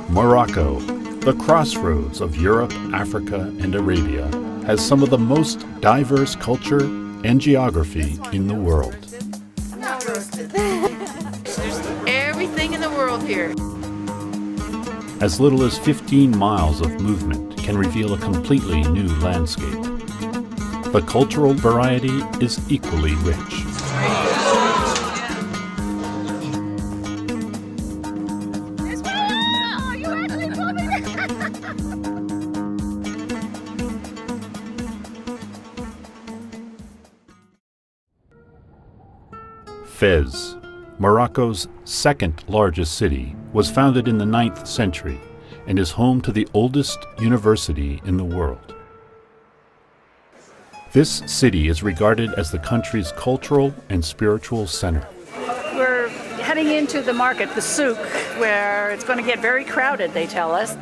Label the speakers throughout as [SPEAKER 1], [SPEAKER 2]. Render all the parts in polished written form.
[SPEAKER 1] Morocco, the crossroads of Europe, Africa, and Arabia, has some of the most diverse culture and geography in the world.
[SPEAKER 2] There's everything in the world here.
[SPEAKER 1] As little as 15 miles of movement can reveal a completely new landscape. The cultural variety is equally rich. Fez, Morocco's second largest city, was founded in the 9th century and is home to the oldest university in the world. This city is regarded as the country's cultural and spiritual center.
[SPEAKER 3] We're heading into the market, the souk, where it's going to get very crowded, they tell us.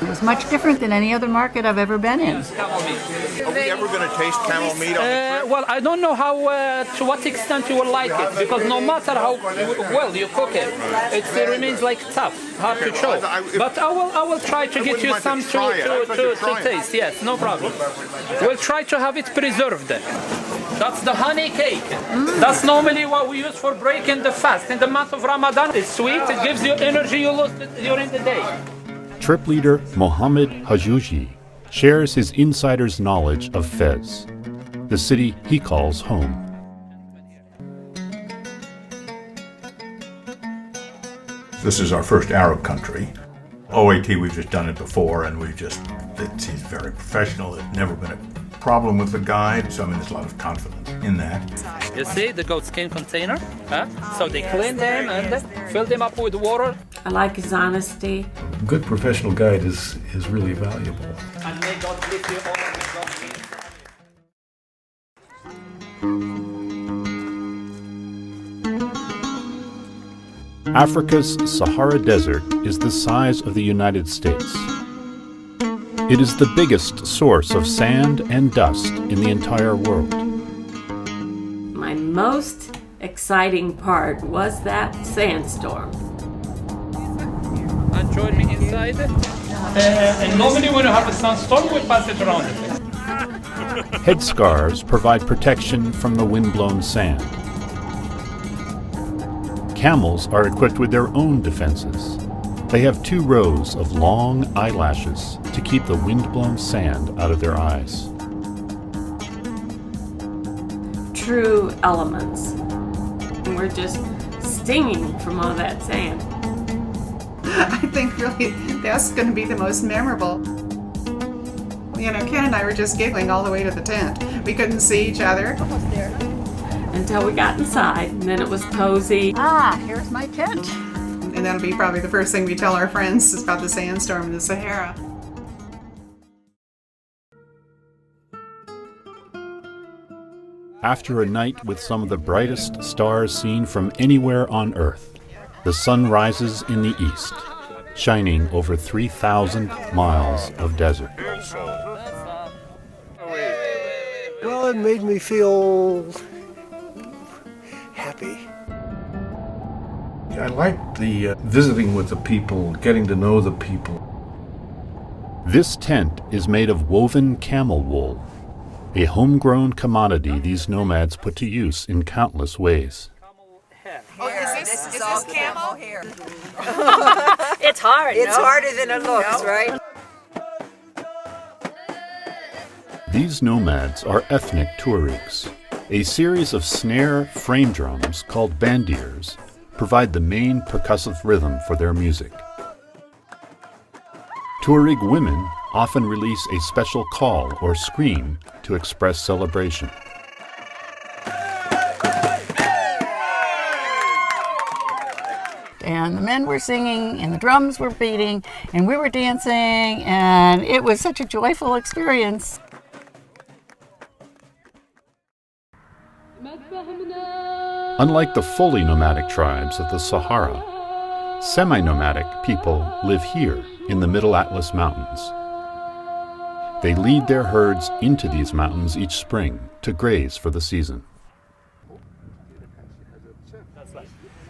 [SPEAKER 4] It was much different than any other market I've ever been in.
[SPEAKER 5] Are we ever going to taste camel meat on the trip?
[SPEAKER 6] Well, I don't know how, to what extent you will like it, because no matter how well you cook it, it remains like tough, hard to chew. But I will try to get you some to taste. Yes, no problem. We'll try to have it preserved. That's the honey cake. That's normally what we use for breaking the fast. In the month of Ramadan, it's sweet, it gives you energy you lose during the day.
[SPEAKER 1] Trip leader Mohammed Hajouji shares his insider's knowledge of Fez, the city he calls home.
[SPEAKER 7] This is our first Arab country. OAT, we've just done it before, and he's very professional. There's never been a problem with the guide, so there's a lot of confidence in that.
[SPEAKER 6] You see the goat skin container? So they clean them and fill them up with water.
[SPEAKER 4] I like his honesty.
[SPEAKER 8] A good professional guide is really valuable.
[SPEAKER 6] And may God bless you all with God's peace.
[SPEAKER 1] Africa's Sahara Desert is the size of the United States. It is the biggest source of sand and dust in the entire world.
[SPEAKER 4] My most exciting part was that sandstorm.
[SPEAKER 6] And join me inside. And normally when you have a sandstorm, we pass it around.
[SPEAKER 1] Headscarves provide protection from the wind-blown sand. Camels are equipped with their own defenses. They have 2 rows of long eyelashes to keep the wind-blown sand out of their eyes.
[SPEAKER 4] True elements. We're just stinging from all that sand.
[SPEAKER 9] I think really that's going to be the most memorable. You know, Ken and I were just giggling all the way to the tent. We couldn't see each other.
[SPEAKER 3] Almost there.
[SPEAKER 4] Until we got inside, and then it was cozy.
[SPEAKER 3] Here's my tent.
[SPEAKER 9] And that'll be probably the first thing we tell our friends is about the sandstorm in the Sahara.
[SPEAKER 1] After a night with some of the brightest stars seen from anywhere on Earth, the sun rises in the east, shining over 3,000 miles of desert.
[SPEAKER 10] Well, it made me feel happy.
[SPEAKER 8] I like the visiting with the people, getting to know the people.
[SPEAKER 1] This tent is made of woven camel wool, a homegrown commodity these nomads put to use in countless ways.
[SPEAKER 2] Oh, is this camel hair?
[SPEAKER 3] It's hard,
[SPEAKER 2] It's harder than it looks, right?
[SPEAKER 1] These nomads are ethnic Tuaregs. A series of snare frame drums called bandiers provide the main percussive rhythm for their music. Tuareg women often release a special call or scream to express celebration.
[SPEAKER 4] And the men were singing, and the drums were beating, and we were dancing, and it was such a joyful experience.
[SPEAKER 1] Unlike the fully nomadic tribes of the Sahara, semi-nomadic people live here in the Middle Atlas Mountains. They lead their herds into these mountains each spring to graze for the season.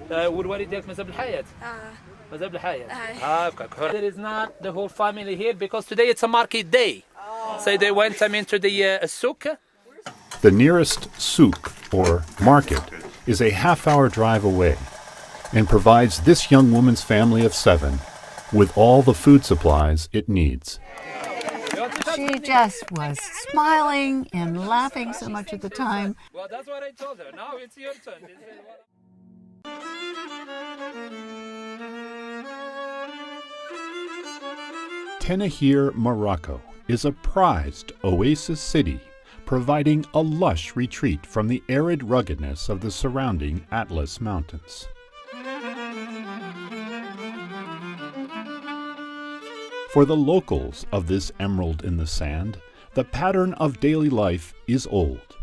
[SPEAKER 6] There is not the whole family here because today it's a market day. So they went into the souk.
[SPEAKER 1] The nearest souk, or market, is a half-hour drive away and provides this young woman's family of 7 with all the food supplies it needs.
[SPEAKER 4] She just was smiling and laughing so much at the time.
[SPEAKER 6] Well, that's what I told her. Now it's your turn.
[SPEAKER 1] Tenahir, Morocco is a prized oasis city, providing a lush retreat from the arid ruggedness of the surrounding Atlas Mountains. For the locals of this emerald in the sand, the pattern of daily life is old,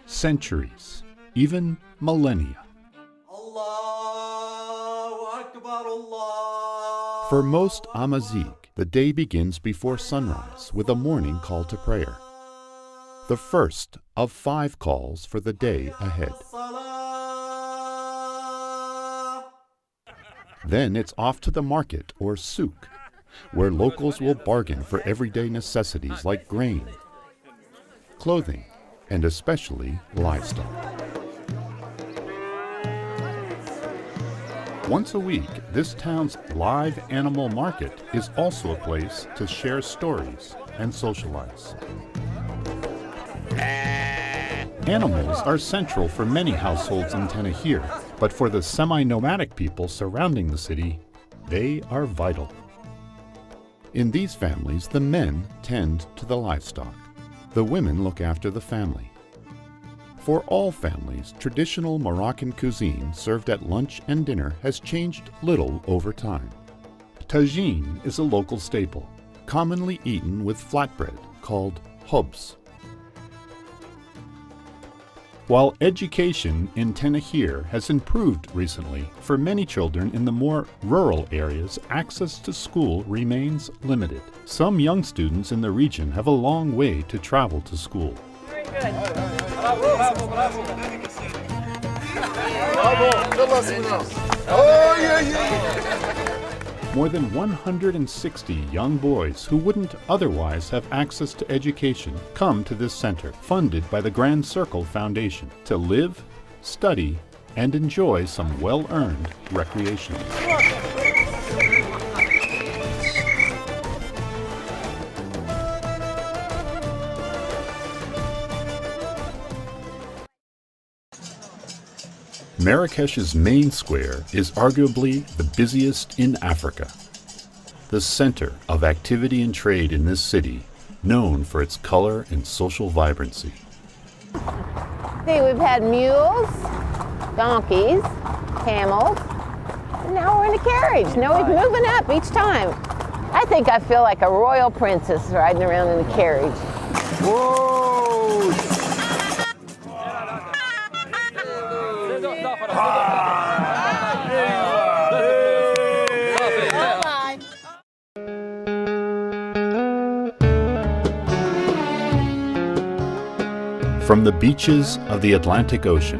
[SPEAKER 1] centuries, even millennia. For most Amazigh, the day begins before sunrise with a morning call to prayer, the first of 5 calls for the day ahead. Then it's off to the market or souk, where locals will bargain for everyday necessities like grain, clothing, and especially livestock. Once a week, this town's live animal market is also a place to share stories and socialize. Animals are central for many households in Tenahir, but for the semi-nomadic people surrounding the city, they are vital. In these families, the men tend to the livestock. The women look after the family. For all families, traditional Moroccan cuisine served at lunch and dinner has changed little over time. Tagine is a local staple, commonly eaten with flatbread called hobs. While education in Tenahir has improved recently, for many children in the more rural areas, access to school remains limited. Some young students in the region have a long way to travel to school.
[SPEAKER 3] Very good.
[SPEAKER 1] More than 160 young boys who wouldn't otherwise have access to education come to this center, funded by the Grand Circle Foundation, to live, study, and enjoy some well-earned recreation. Marrakech's main square is arguably the busiest in Africa, the center of activity and trade in this city, known for its color and social vibrancy.
[SPEAKER 11] See, we've had mules, donkeys, camels, and now we're in a carriage. Now we're moving up each time. I think I feel like a royal princess riding around in a carriage. Whoa!
[SPEAKER 1] From the beaches of the Atlantic Ocean,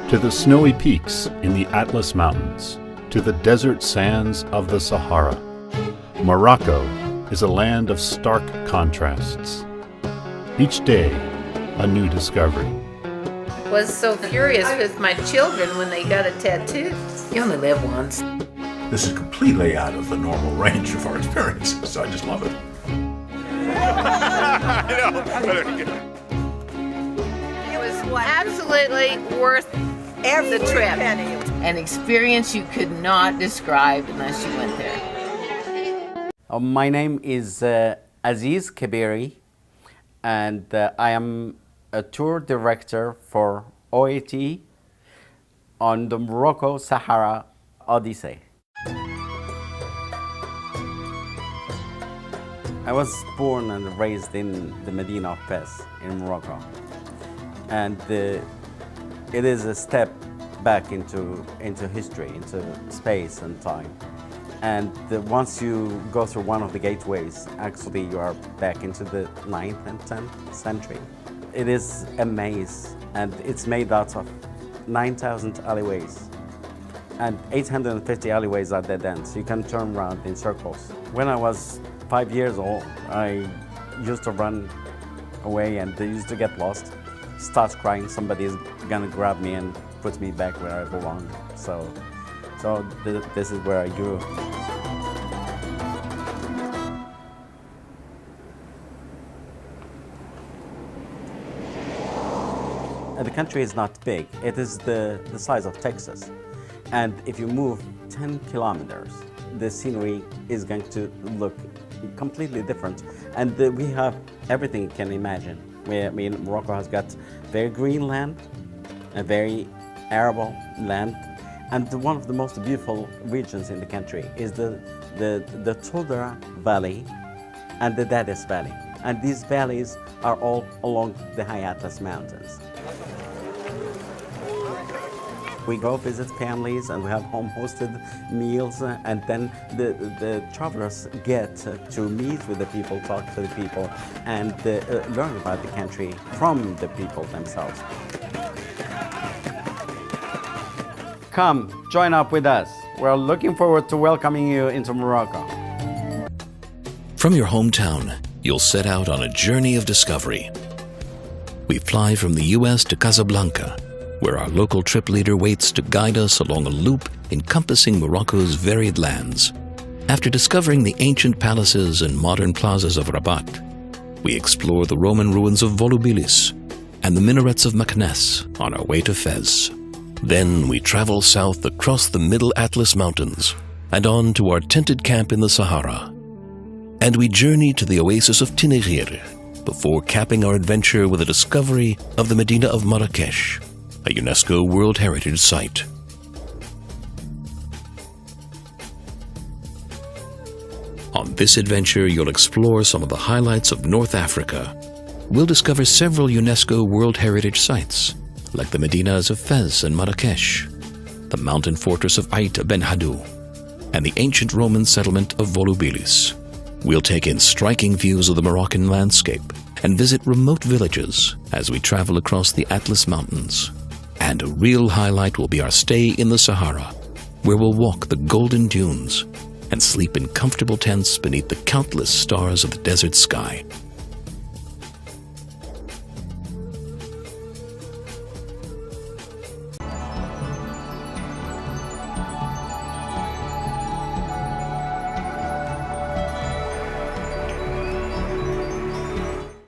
[SPEAKER 1] to the snowy peaks in the Atlas Mountains, to the desert sands of the Sahara, Morocco is a land of stark contrasts. Each day, a new discovery.
[SPEAKER 12] Was so furious with my children when they got a tattoo. You only live once.
[SPEAKER 7] This is completely out of the normal range of our experiences, so I just love it.
[SPEAKER 12] Absolutely worth every trip. An experience you could not describe unless you went there.
[SPEAKER 13] My name is Aziz Kabiri, and I am a tour director for OAT on the Morocco Sahara Odyssey. I was born and raised in the Medina of Fez in Morocco. And it is a step back into history, into space and time. And once you go through one of the gateways, actually you are back into the 9th and 10th century. It is a maze, and it's made out of 9,000 alleyways. And 850 alleyways are dead ends. You can turn around in circles. When I was 5 years old, I used to run away and I used to get lost. Start crying, somebody is gonna grab me and put me back where I belong. So this is where I grew. The country is not big. It is the size of Texas. And if you move 10 kilometers, the scenery is going to look completely different. And we have everything you can imagine. Morocco has got very green land, a very arable land, and one of the most beautiful regions in the country is the Toudra Valley and the Dadis Valley. And these valleys are all along the High Atlas Mountains. We go visit families and we have home-hosted meals, and then the travelers get to meet with the people, talk to the people, and learn about the country from the people themselves. Come, join up with us. We're looking forward to welcoming you into Morocco.
[SPEAKER 14] From your hometown, you'll set out on a journey of discovery. We fly from the U.S. to Casablanca, where our local trip leader waits to guide us along a loop encompassing Morocco's varied lands. After discovering the ancient palaces and modern plazas of Rabat, we explore the Roman ruins of Volubilis and the minarets of Meknes on our way to Fez. Then we travel south across the Middle Atlas Mountains and on to our tented camp in the Sahara. And we journey to the oasis of Tinagir before capping our adventure with a discovery of the Medina of Marrakech, a UNESCO World Heritage Site. On this adventure, you'll explore some of the highlights of North Africa. We'll discover several UNESCO World Heritage Sites, like the Medinas of Fez and Marrakech, the mountain fortress of Ait Ben Haddou, and the ancient Roman settlement of Volubilis. We'll take in striking views of the Moroccan landscape and visit remote villages as we travel across the Atlas Mountains. And a real highlight will be our stay in the Sahara, where we'll walk the golden dunes and sleep in comfortable tents beneath the countless stars of the desert sky.